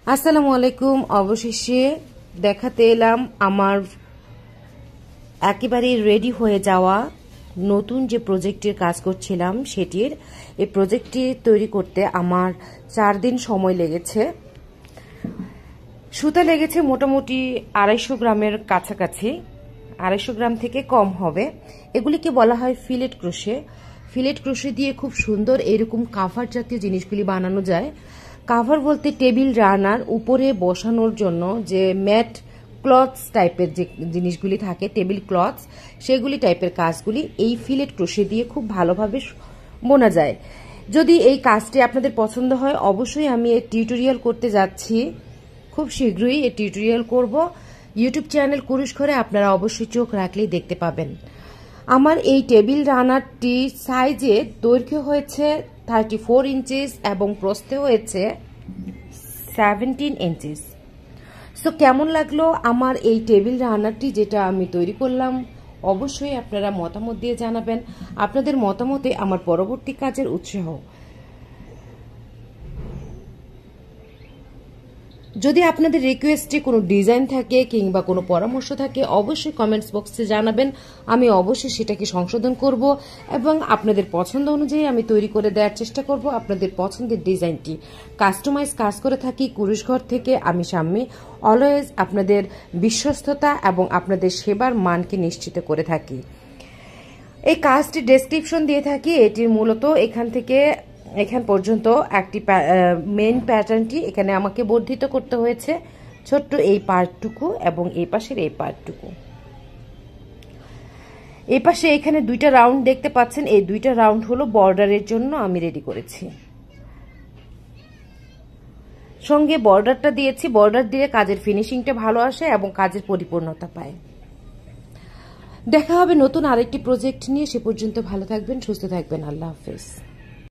আসসালামু আলাইকুম। অবশেষে দেখাতে এলাম আমার একেবারে রেডি হয়ে যাওয়া নতুন যে প্রজেক্টের কাজ করছিলাম সেটির এই প্রজেক্টটি তৈরি করতে আমার 4 দিন সময় লেগেছে। সুতা লেগেছে মোটামুটি 250 গ্রামের কাছাকাছি, 250 গ্রাম থেকে কম হবে। এগুলিকে বলা হয় ফিলেট ক্রোশে। ফিলেট ক্রোশে দিয়ে খুব সুন্দর এরকম কাভার জাতীয় জিনিসগুলি বানানো যায়। কাভার বলতে টেবিল রানার উপরে বসানোর জন্য যে ম্যাট ক্লথস টাইপের যে জিনিসগুলি থাকে, টেবিল ক্লথস, সেগুলি টাইপের কাজগুলি এই ফিলেট ক্রোশে দিয়ে খুব ভালোভাবে বোনা যায়। যদি এই কাজটি আপনাদের পছন্দ হয়, অবশ্যই আমি এর টিউটোরিয়াল করতে যাচ্ছি। খুব শীঘ্রই এই টিউটোরিয়াল করব। ইউটিউব চ্যানেল কুরুশ ঘরে আপনারা অবশ্যই চোখ রাখলেই দেখতে পাবেন। আমার এই টেবিল রানারটি সাইজে দৈর্ঘ্য হয়েছে 34 ইঞ্চিস এবং প্রস্থে হয়েছে 17 ইঞ্চিস। সো কেমন লাগলো আমার এই টেবিল রানারটি যেটা আমি তৈরি করলাম, অবশ্যই আপনারা মতামত দিয়ে জানাবেন। আপনাদের মতামতে আমার পরবর্তী কাজের উৎসাহ। যদি আপনাদের রিকোয়েস্টে কোনো ডিজাইন থাকে কিংবা কোনো পরামর্শ থাকে, অবশ্যই কমেন্টস বক্সে জানাবেন। আমি অবশ্যই সেটাকে সংশোধন করব এবং আপনাদের পছন্দ অনুযায়ী আমি তৈরি করে দেওয়ার চেষ্টা করব। আপনাদের পছন্দের ডিজাইনটি কাস্টমাইজ কাজ করে থাকি কুরুশ ঘর থেকে। আমি সামনে অলওয়েজ আপনাদের বিশ্বস্ততা এবং আপনাদের সেবার মানকে নিশ্চিত করে থাকি। এই কাজটি ডেসক্রিপশন দিয়ে থাকি। এটির মূলত এখান পর্যন্ত একটি মেইন প্যাটার্নটি এখানে আমাকে বর্ধিত করতে হয়েছে, ছোট্ট এই পার্টটুকু এবং এই পাশের এই পার্টটুকু। এই পাশে এখানে 2টা রাউন্ড দেখতে পাচ্ছেন, এই 2টা রাউন্ড হলো বর্ডারের জন্য আমি রেডি করেছি। সঙ্গে বর্ডারটা দিয়েছি, বর্ডার দিয়ে কাজের ফিনিশিংটা ভালো আসে এবং কাজের পরিপূর্ণতা পায়। দেখা হবে নতুন আরেকটি প্রজেক্ট নিয়ে। সে পর্যন্ত ভালো থাকবেন, সুস্থ থাকবেন। আল্লাহ হাফেজ।